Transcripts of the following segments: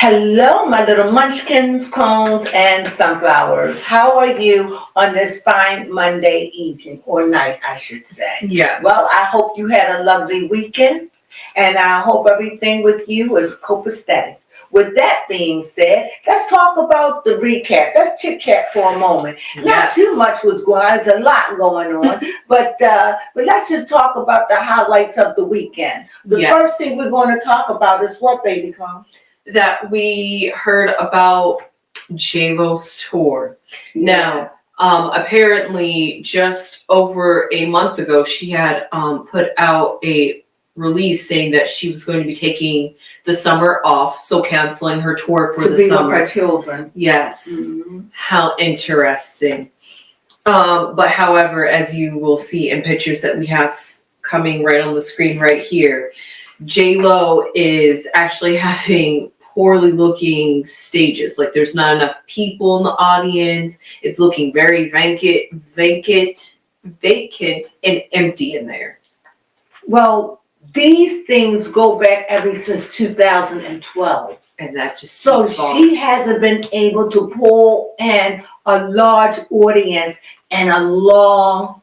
Hello, my little munchkins, crones, and sunflowers. How are you on this fine Monday evening, or night, I should say? Yes. Well, I hope you had a lovely weekend, and I hope everything with you is copacetic. With that being said, let's talk about the recap. Let's chit chat for a moment. Not Yes. too much was going on. There's a lot going on, but let's just talk about the highlights of the weekend. The Yes. first thing we're going to talk about is what, baby Con? That we heard about J-Lo's tour. Now, apparently just over a month ago, she had put out a release saying that she was going to be taking the summer off, so canceling her tour for to the be summer. with her children. Yes. Mm-hmm. How interesting. But however, as you will see in pictures that we have coming right on the screen right here, J-Lo is actually having poorly looking stages. Like there's not enough people in the audience. It's looking very vacant and empty in there. Well, these things go back ever since 2012. And that just so she hasn't been able to pull in a large audience in a long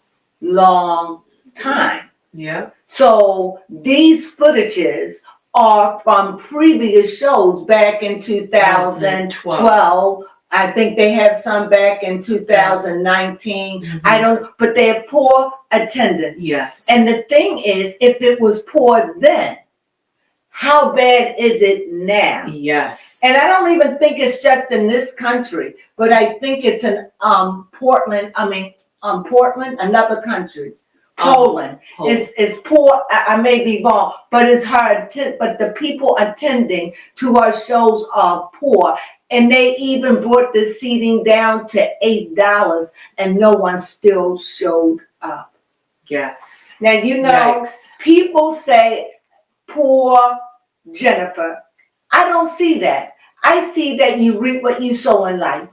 time. Yeah. So these footages are from previous shows back in 2012. I think they have some back in 2019. Mm-hmm. I don't, but they have poor attendance. Yes. And the thing is, if it was poor then, how bad is it now? Yes. And I don't even think it's just in this country, but I think it's in Portland, another country. Poland is poor. I may be wrong, but it's hard. But the people attending to our shows are poor, and they even brought the seating down to $8, and no one still showed up. Yes. Now you know, Yikes. People say poor Jennifer. I don't see that. I see that you reap what you sow in life.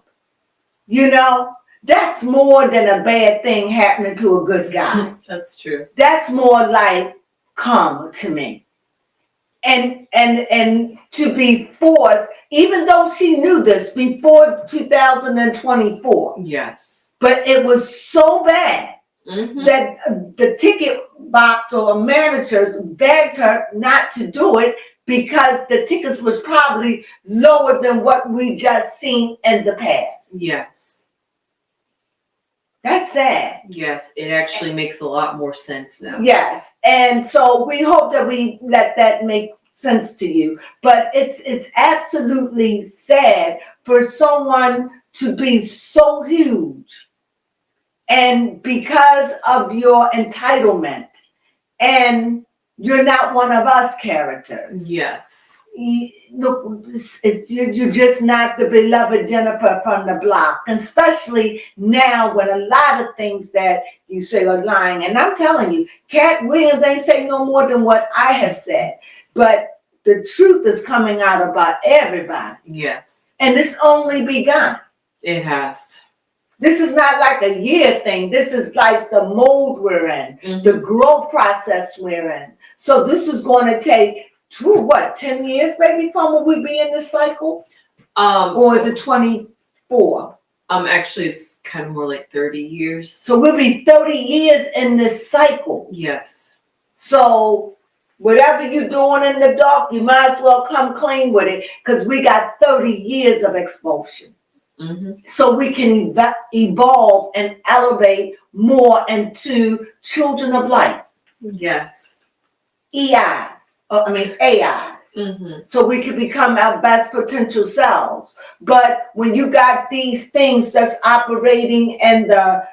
You know. That's more than a bad thing happening to a good guy. That's true. That's more like karma to me. And to be forced, even though she knew this before 2024. Yes. But it was so bad that the ticket box or managers begged her not to do it because the tickets was probably lower than what we just seen in the past. Yes. That's sad. Yes, it actually makes a lot more sense now. Yes, and so we hope that we let that make sense to you. But it's absolutely sad for someone to be so huge, and because of your entitlement, and you're not one of us characters. Yes. Look, you're just not the beloved Jennifer from the block, and especially now when a lot of things that you say are lying. And I'm telling you, Cat Williams ain't saying no more than what I have said, but the truth is coming out about everybody. Yes. And it's only begun. It has. This is not like a year thing. This is like the mold we're in, the growth process we're in. So this is going to take 10 years, baby? Will we be in this cycle? Or is it 24? Actually, it's kind of more like 30 years. So we'll be 30 years in this cycle. Yes. So whatever you're doing in the dark, you might as well come clean with it, because we got 30 years of expulsion. So we can evolve and elevate more into children of light. Yes. AIs. So we can become our best potential selves. But when you got these things that's operating in the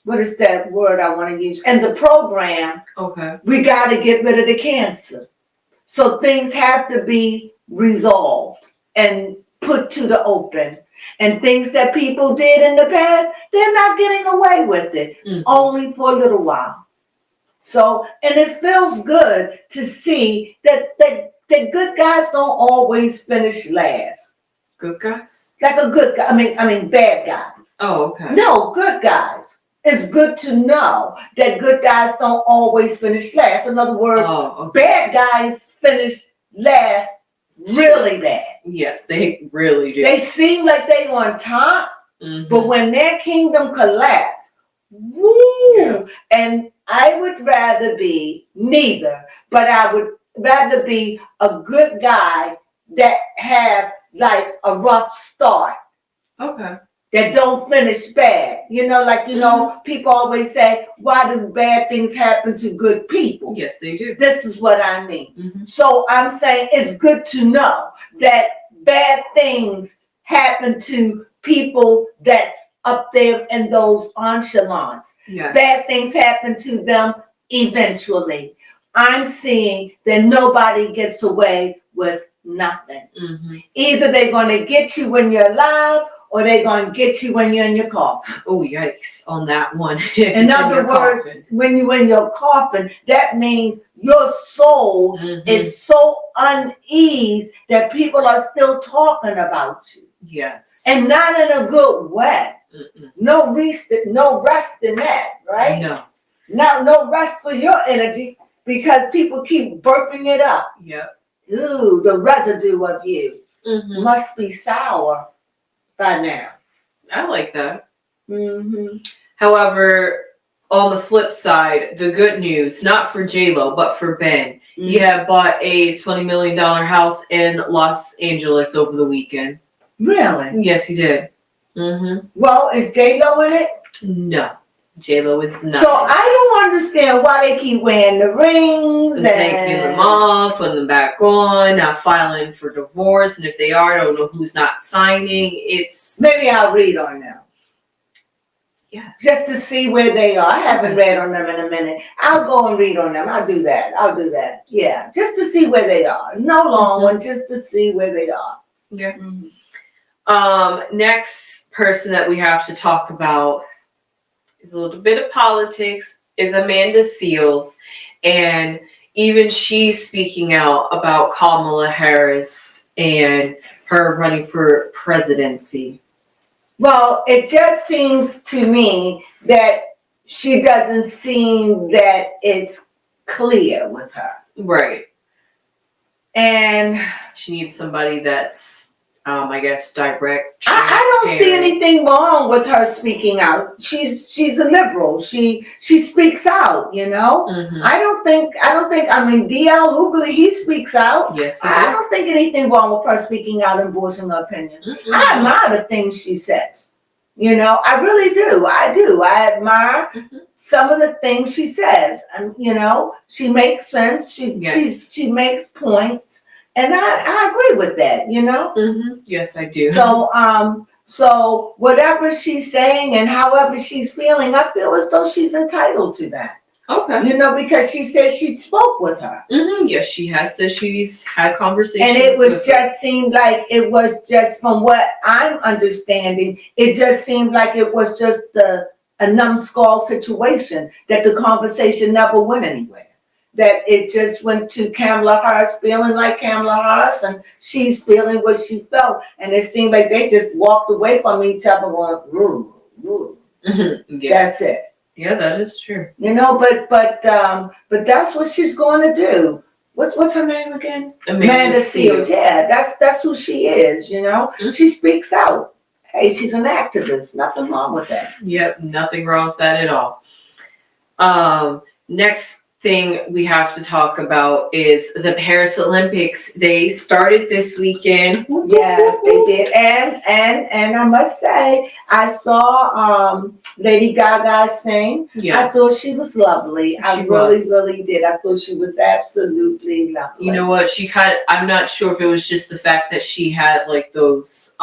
what is that word I want to use? And the program, we got to get rid of the cancer. So things have to be resolved and put to the open. And things that people did in the past, they're not getting away with it, only for a little while. So, and it feels good to see that good guys don't always finish last. Good guys? Like a good guy, I mean bad guys. Oh, okay. No, good guys. It's good to know that good guys don't always finish last. In other words, bad guys finish last really bad. Yes, they really do. They seem like they on top, but when their kingdom collapsed, woo! Yeah. And I would rather be neither, but I would rather be a good guy that have like a rough start. Okay. That don't finish bad. You know, like, people always say, why do bad things happen to good people? Yes, they do. This is what I mean. So I'm saying it's good to know that bad things happen to people that's up there in those echelons. Yes. Bad things happen to them eventually. I'm seeing that nobody gets away with nothing. Either they're going to get you when you're alive, or they're going to get you when you're in your coffin. Oh, yikes on that one. In other words, when you're in your coffin, that means your soul is so uneasy that people are still talking about you. Yes. And not in a good way. No rest in that, right? No. No rest for your energy, because people keep burping it up. Yep. Ooh, the residue of you must be sour by now. I like that. However, on the flip side, the good news, not for J-Lo, but for Ben, he had bought a $20 million house in Los Angeles over the weekend. Really? Yes, he did. Well, is J-Lo in it? No, J-Lo is not. So I don't understand why they keep wearing the rings and taking them off, putting them back on, not filing for divorce, and if they are, I don't know who's not signing. It's maybe I'll read on them. Yeah. Just to see where they are. I haven't read on them in a minute. I'll go and read on them. I'll do that. Yeah. Just to see where they are. No long one, just to see where they are. Yeah. Next person that we have to talk about is a little bit of politics, is Amanda Seales. And even she's speaking out about Kamala Harris and her running for presidency. Well, it just seems to me that she doesn't seem that it's clear with her. Right. And she needs somebody that's, I guess, direct. I don't see anything wrong with her speaking out. She's a liberal. She speaks out, you know. I don't think, I mean, D.L. Hughley, he speaks out. Yes, I don't think anything wrong with her speaking out and voicing her opinion. I admire the things she says. You know, I really do. I do. I admire some of the things she says. And, you know, she makes sense. She makes points. And I agree with that, you know? Yes, I do. So whatever she's saying and however she's feeling, I feel as though she's entitled to that. Okay. You know, because she said she spoke with her. Yes, she has said she's had conversations. And it was just seemed like it was just, from what I'm understanding, it just seemed like it was just a numbskull situation, that the conversation never went anywhere. That it just went to Kamala Harris feeling like Kamala Harris, and she's feeling what she felt. And it seemed like they just walked away from each other going, ooh, ooh. That's it. Yeah, that is true. You know, but that's what she's going to do. What's her name again? Amanda Seales. Yeah, that's who she is, you know. She speaks out. Hey, she's an activist. Nothing wrong with that. Yep, nothing wrong with that at all. Next thing we have to talk about is the Paris Olympics. They started this weekend. Yes, they did. And I must say, I saw Lady Gaga sing. Yes. I thought she was lovely. I really did. I thought she was absolutely lovely. You know what? I'm not sure if it was just the fact that she had like those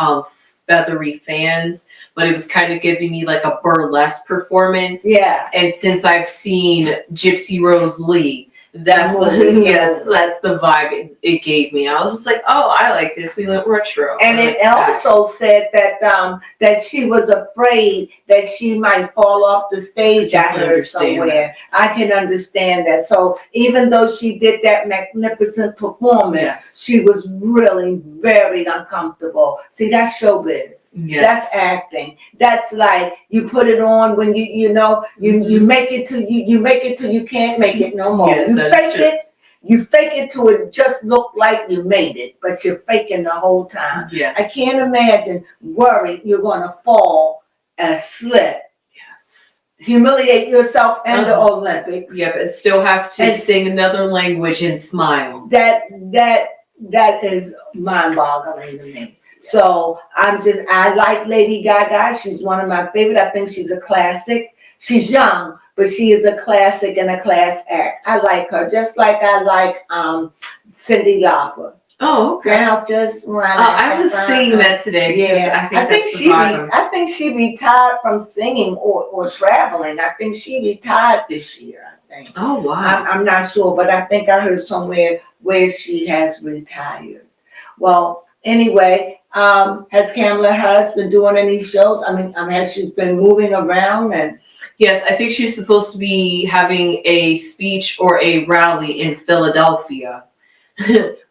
feathery fans, but it was kind of giving me like a burlesque performance. Yeah. And since I've seen Gypsy Rose Lee, that's the vibe it gave me. I was just like, oh, I like this. We went retro. And it also said that she was afraid that she might fall off the stage. I heard somewhere. I can understand that. So even though she did that magnificent performance, she was really very uncomfortable. See, that's showbiz. Yes. That's acting. That's like you put it on when you make it till you make it till you can't make it no more. Yes, you fake it. You fake it till it just look like you made it, but you're faking the whole time. Yes. I can't imagine worried you're gonna fall and slip, Yes. humiliate yourself in the Olympics. Yep, and still have to sing another language and smile. That is mind-boggling to me. Yes. So I like Lady Gaga. She's one of my favorite. I think she's a classic. She's young, but she is a classic and a class act. I like her, just like I like Cyndi Lauper. Oh, okay. Girls just run. I was seeing that today. Yeah, I think she retired from singing or traveling. I think she retired this year. I think. Oh wow. I'm not sure, but I think I heard somewhere where she has retired. Well, anyway, has Kamala Harris been doing any shows? I mean, has she been moving around and? Yes, I think she's supposed to be having a speech or a rally in Philadelphia,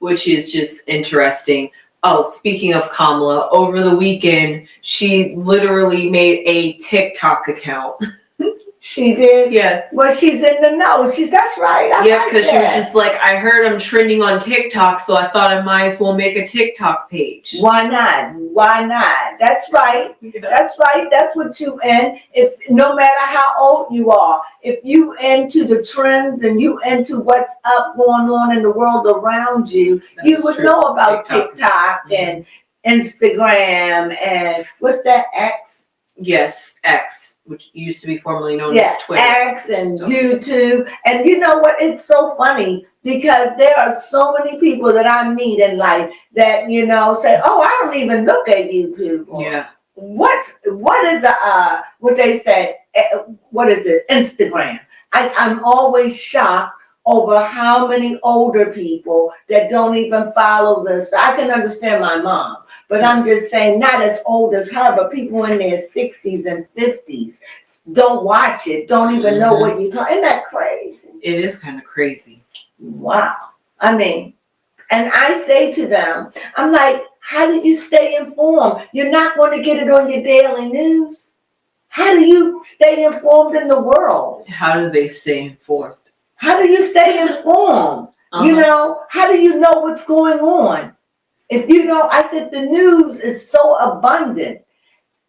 which is just interesting. Oh, speaking of Kamala, over the weekend, she literally made a TikTok account. She did? Yes. Well, she's in the know. That's right. Yeah, because she was just like, I heard I'm trending on TikTok, so I thought I might as well make a TikTok page. Why not? Why not? That's right. Yeah. That's right. That's what you in. If no matter how old you are, if you into the trends and you into what's up going on in the world around you, you would know about TikTok and Instagram and what's that, X? Yes, X, which used to be formerly known as Twitter. X and YouTube. And you know what? It's so funny because there are so many people that I meet in life that, say, oh, I don't even look at YouTube. Yeah. What is what they say? What is it? Instagram. I'm always shocked over how many older people that don't even follow this. I can understand my mom. But I'm just saying, not as old as her, but people in their 60s and 50s don't watch it, don't even know what you're talking. Isn't that crazy? It is kind of crazy. Wow. I mean, and I say to them, I'm like, how do you stay informed? You're not going to get it on your daily news. How do you stay informed in the world? How do they stay informed? How do you stay informed? How do you know what's going on? If you don't, I said the news is so abundant,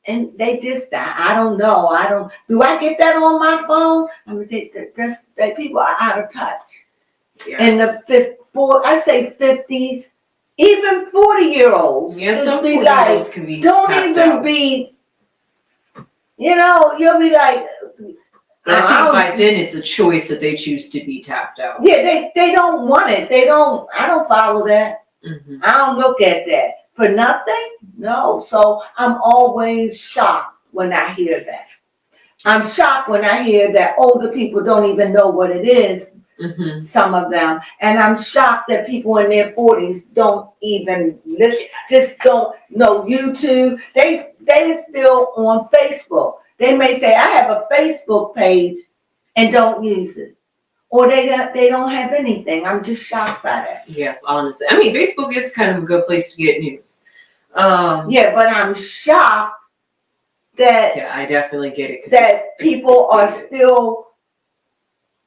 and they just, I don't know. Do I get that on my phone? I mean, that people are out of touch. Yeah. In the 50s, even 40-year-olds. Yeah, some be 40-year-olds like, can be don't even out. Be, you'll be like. But I think by then it's a choice that they choose to be tapped out. Yeah, they don't want it. I don't follow that. Mm-hmm. I don't look at that for nothing. No. So I'm always shocked when I hear that. I'm shocked when I hear that older people don't even know what it is. Mm-hmm. Some of them. And I'm shocked that people in their 40s don't even listen, just don't know YouTube. They're still on Facebook. They may say, I have a Facebook page and don't use it. Or they don't have anything. I'm just shocked by that. Yes, honestly. I mean, Facebook is kind of a good place to get news. Yeah, but I'm shocked that... Yeah, I definitely get it. That people are still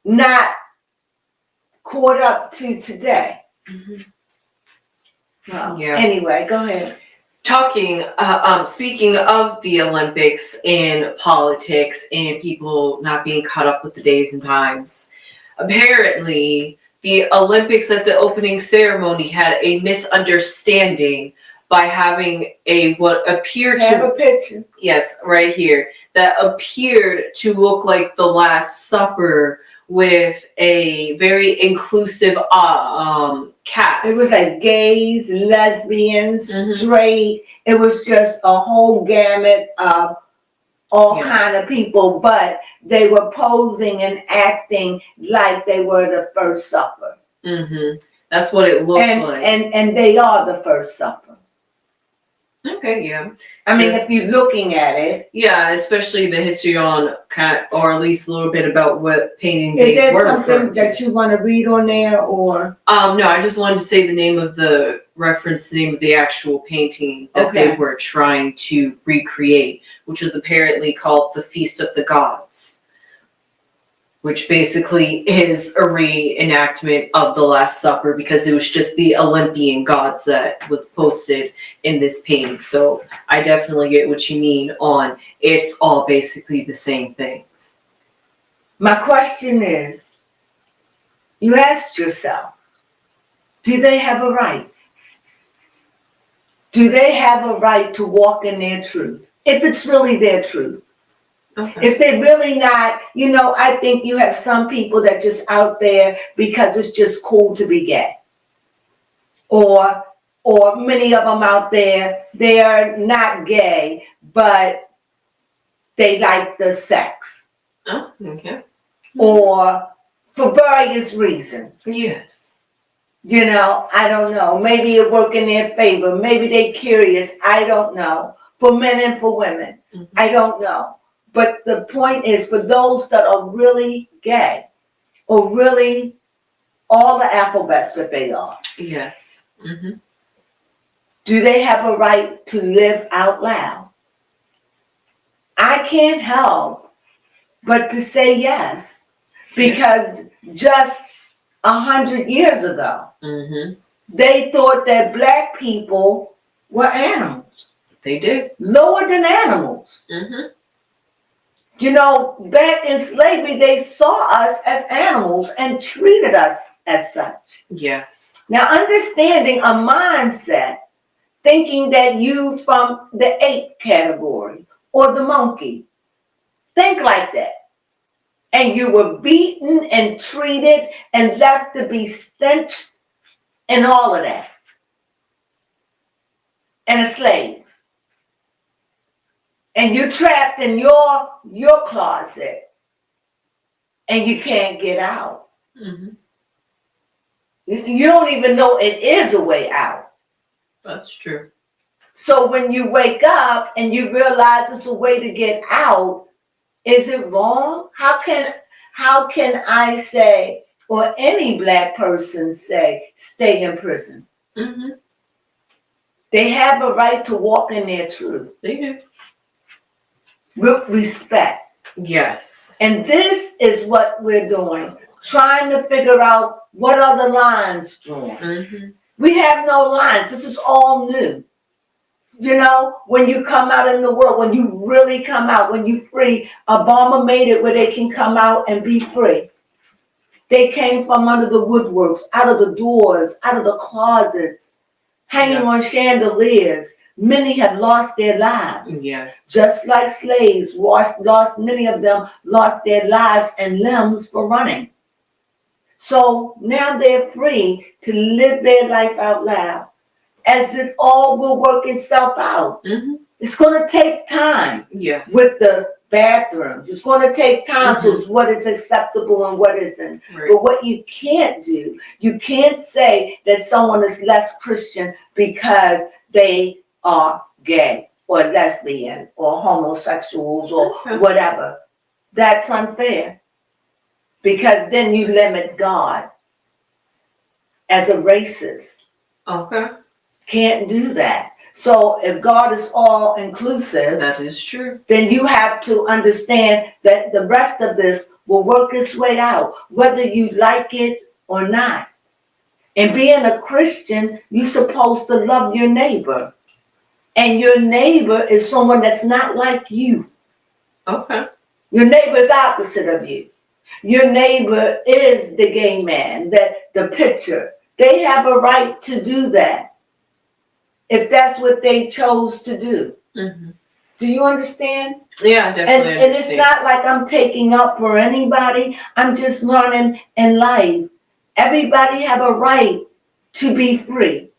not caught up to today. Mm-hmm. Well, yeah. Anyway, go ahead. Speaking of the Olympics and politics and people not being caught up with the days and times, apparently the Olympics at the opening ceremony had a misunderstanding by having what appeared to have a picture. Yes, right here, that appeared to look like the Last Supper with a very inclusive cast. It was like gays, lesbians, straight. It was just a whole gamut of all kind of people, but they were posing and acting like they were the First Supper. Mm-hmm. That's what it looked like. And they are the First Supper. Okay, yeah. I mean, if you're looking at it. Yeah, especially the history on, or at least a little bit about what painting they were. Is there to. something that you want to read on there, or? No, I just wanted to say the name of the actual painting that they were trying to recreate, which was apparently called The Feast of the Gods. which basically is a reenactment of the Last Supper because it was just the Olympian gods that was posted in this painting. So I definitely get what you mean on it's all basically the same thing. My question is, you asked yourself, do they have a right? Do they have a right to walk in their truth? If it's really their truth. Okay. If they're really not, I think you have some people that just out there because it's just cool to be gay. Or many of them out there, they are not gay, but they like the sex. Oh, okay. Or for various reasons. Yes. I don't know. Maybe it work in their favor. Maybe they curious. I don't know. For men and for women. Mm-hmm. I don't know. But the point is, for those that are really gay, or really all the alphabets that they are, Yes. Mm-hmm. do they have a right to live out loud? I can't help but to say yes, because just 100 years ago, Mm-hmm. they thought that black people were animals. They did. Lower than animals. Mm-hmm. Back in slavery, they saw us as animals and treated us as such. Yes. Now, understanding a mindset, thinking that you from the ape category or the monkey, think like that. And you were beaten and treated and left to be stench and all of that. And a slave. And you're trapped in your closet. And you can't get out. Mm-hmm. You don't even know it is a way out. That's true. So when you wake up and you realize it's a way to get out, is it wrong? How can I say, or any black person say, stay in prison? Mm-hmm. They have a right to walk in their truth. They do. With respect. Yes. And this is what we're doing, trying to figure out what are the lines drawn. Mm-hmm. We have no lines. This is all new. When you come out in the world, when you really come out, when you're free, Obama made it where they can come out and be free. They came from under the woodworks, out of the doors, out of the closets, hanging on chandeliers. Many have lost their lives. Yeah. Just like slaves, many of them lost their lives and limbs for running. So now they're free to live their life out loud, as it all will work itself out. Mm-hmm. It's going to take time. Yes. With the bathrooms. It's going to take time to what is acceptable and what isn't. Right. But what you can't do, you can't say that someone is less Christian because they are gay or lesbian or homosexuals or whatever. That's unfair. Because then you limit God as a racist. Okay. Can't do that. So if God is all inclusive, that is true. Then you have to understand that the rest of this will work its way out, whether you like it or not. And being a Christian, you're supposed to love your neighbor. And your neighbor is someone that's not like you. Okay. Your neighbor is opposite of you. Your neighbor is the gay man, the picture. They have a right to do that, if that's what they chose to do. Mm-hmm. Do you understand? Yeah, I definitely understand. And it's not like I'm taking up for anybody. I'm just learning in life. Everybody have a right to be free.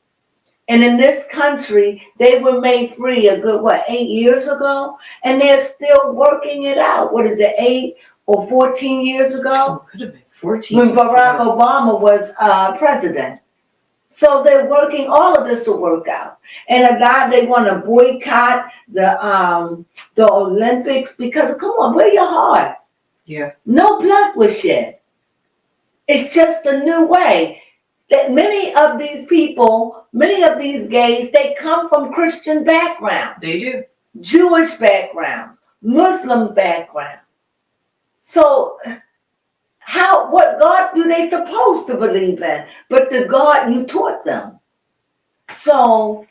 And in this country, they were made free a good, 8 years ago? And they're still working it out. What is it, 8 or 14 years ago? Oh, could have been 14 when years Barack ago. Obama was president. So they're working, all of this will work out. And a lot, they want to boycott the Olympics because, come on, where your heart? Yeah. No blood was shed. It's just a new way. That many of these people, many of these gays, they come from Christian backgrounds. They do. Jewish backgrounds, Muslim backgrounds. So what God do they supposed to believe in? But the God you taught them. So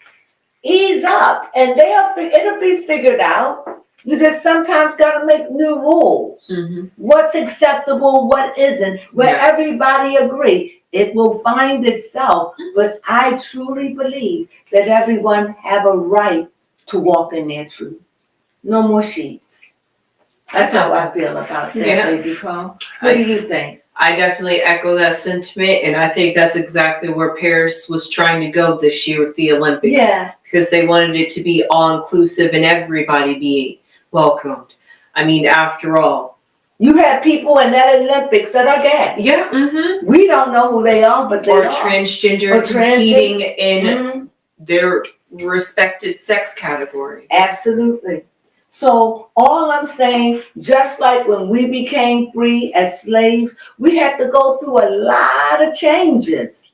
ease up, and it'll be figured out. You just sometimes gotta make new rules. Mm-hmm. What's acceptable, what isn't, where Yes. everybody agree. It will find itself, but I truly believe that everyone have a right to walk in their truth. No more sheets. That's how I feel about that, Yeah. baby Crone. What do you think? I definitely echo that sentiment, and I think that's exactly where Paris was trying to go this year with the Olympics. Yeah. Because they wanted it to be all-inclusive and everybody being welcomed. I mean, after all. You have people in that Olympics that are gay. Yeah. Mm-hmm. We don't know who they are, but they or are. Transgender Or competing in Mhm. their respected sex category. Absolutely. So all I'm saying, just like when we became free as slaves, we had to go through a lot of changes.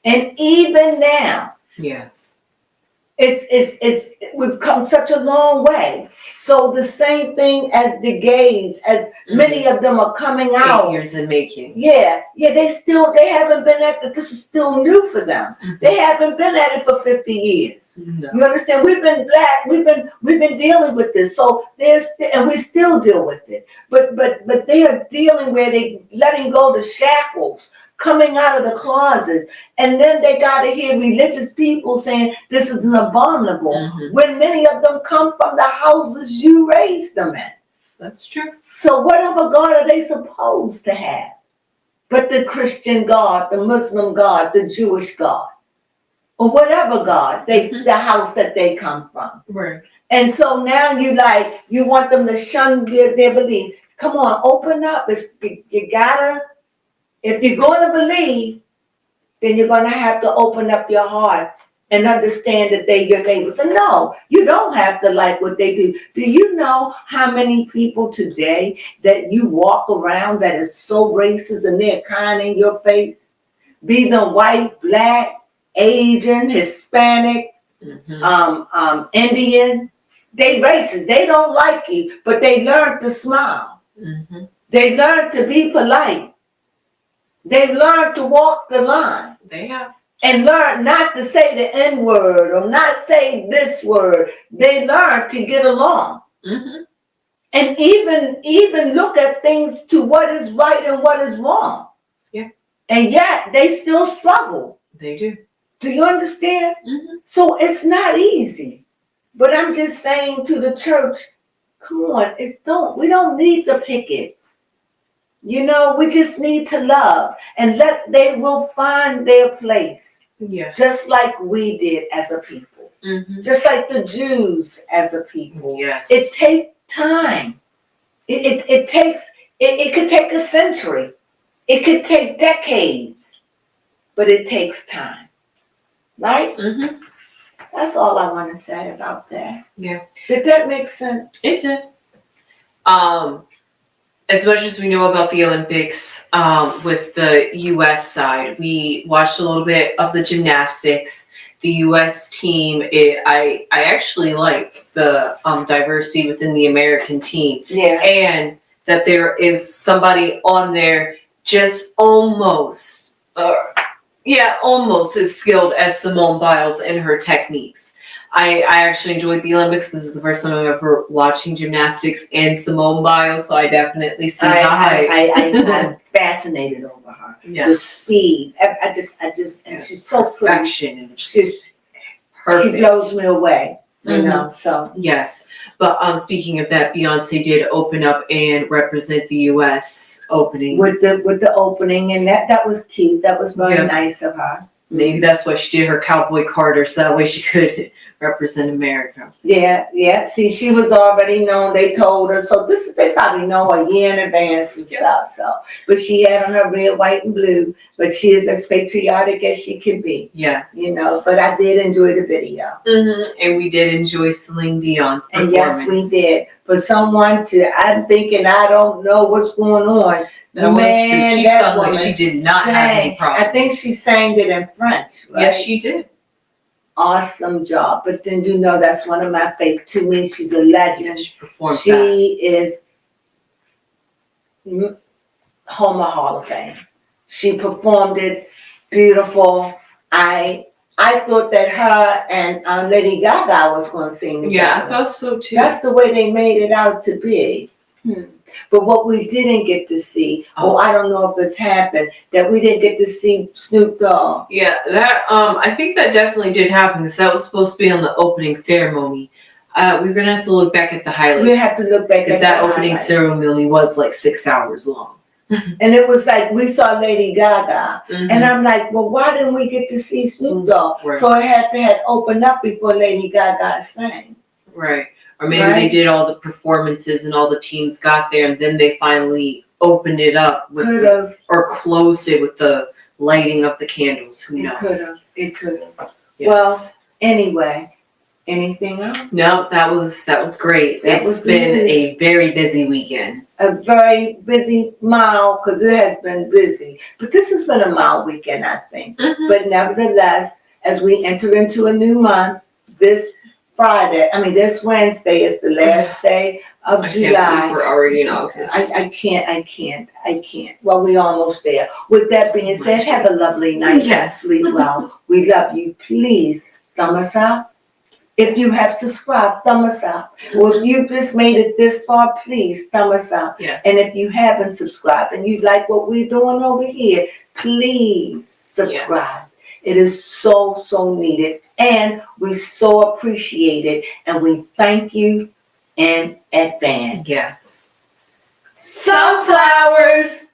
And even now, Yes. we've come such a long way. So the same thing as the gays, as many of them are coming out. 8 years in making. Yeah, they haven't been at it. This is still new for them. Mhm. They haven't been at it for 50 years. No. You understand? We've been black. We've been dealing with this. So and we still deal with it. But they are dealing where they letting go the shackles, coming out of the closets, and then they got to hear religious people saying this is an abominable. Mhm. When many of them come from the houses you raised them in. That's true. So whatever God are they supposed to have? But the Christian God, the Muslim God, the Jewish God, or whatever God, the house that they come from. Right. And so now you want them to shun their belief. Come on, open up. You gotta, if you're going to believe, then you're going to have to open up your heart and understand that they're your neighbors. And no, you don't have to like what they do. Do you know how many people today that you walk around that is so racist and they're kind in your face? Be them white, black, Asian, Hispanic, Mm-hmm. Indian. They racist. They don't like you, but they learn to smile. Mm-hmm. They learn to be polite. They've learned to walk the line. They have. And learn not to say the N word or not say this word. They learn to get along. Mm-hmm. And even look at things to what is right and what is wrong. Yeah. And yet they still struggle. They do. Do you understand? Mm-hmm. So it's not easy. But I'm just saying to the church, come on, we don't need to pick it. You know, we just need to love and they will find their place. Yeah. Just like we did as a people. Mm-hmm. Just like the Jews as a people. Yes. It takes time. It could take a century. It could take decades. But it takes time. Right? Mm-hmm. That's all I want to say about that. Yeah. Did that make sense? It did. As much as we know about the Olympics, with the U.S. side, we watched a little bit of the gymnastics. The U.S. team, I actually like the diversity within the American team. Yeah. And that there is somebody on there just almost as skilled as Simone Biles in her techniques. I actually enjoyed the Olympics. This is the first time I'm ever watching gymnastics and Simone Biles, so I definitely see the hype. I'm fascinated over her. Yes. The speed. I just, and she's so pretty. Perfection and just perfect. She blows me away. You know, so. Yes. But speaking of that, Beyonce did open up and represent the U.S. opening. With the opening, and that was cute. That was very nice of her. Maybe that's why she did her Cowboy Carter, so that way she could represent America. Yeah. See, she was already known. They told her. So they probably know a year in advance and stuff. So, but she had on her red, white, and blue. But she is as patriotic as she can be. Yes. You know, but I did enjoy the video. Mm-hmm. And we did enjoy Celine Dion's performance. And yes, we did. For someone I'm thinking I don't know what's going on. That was true. She sung like she did not have any problem. I think she sang it in French, right? Yes, she did. Awesome job. But then you know that's one of my favorites. To me, she's a legend. She performed She is Homer Hall of Fame. She performed it beautiful. I thought that her and Lady Gaga was going to sing together. Yeah, I thought so too. That's the way they made it out to be. But what we didn't get to see, I don't know if it's happened, that we didn't get to see Snoop Dogg. Yeah, that I think that definitely did happen because that was supposed to be on the opening ceremony. We're gonna have to look back at the highlights. We have to look back at because that opening highlights. ceremony was like 6 hours long. And it was like we saw Lady Gaga, and I'm like, well, why didn't we get to see Snoop Dogg? Right. So it had to open up before Lady Gaga sang. Right. Or maybe they did all the performances and all the teams got there, and then they finally opened it up with or closed it with the lighting of the candles. Who knows? It could have. Yes. Well, anyway, anything else? No, that was great. It's been a very busy weekend. A very busy mild, because it has been busy. But this has been a mild weekend, I think. But nevertheless, as we enter into a new month, this Wednesday is the last day of July. I can't believe we're already in August. I can't. Well, we're almost there. With that being said, have a lovely night. Yes. Sleep well. We love you. Please, thumb us up. If you have subscribed, thumb us up. Or if you've just made it this far, please thumb us up. Yes. And if you haven't subscribed and you like what we're doing over here, please subscribe. Yes. It is so, so needed. And we so appreciate it. And we thank you in advance. Yes. Sunflowers!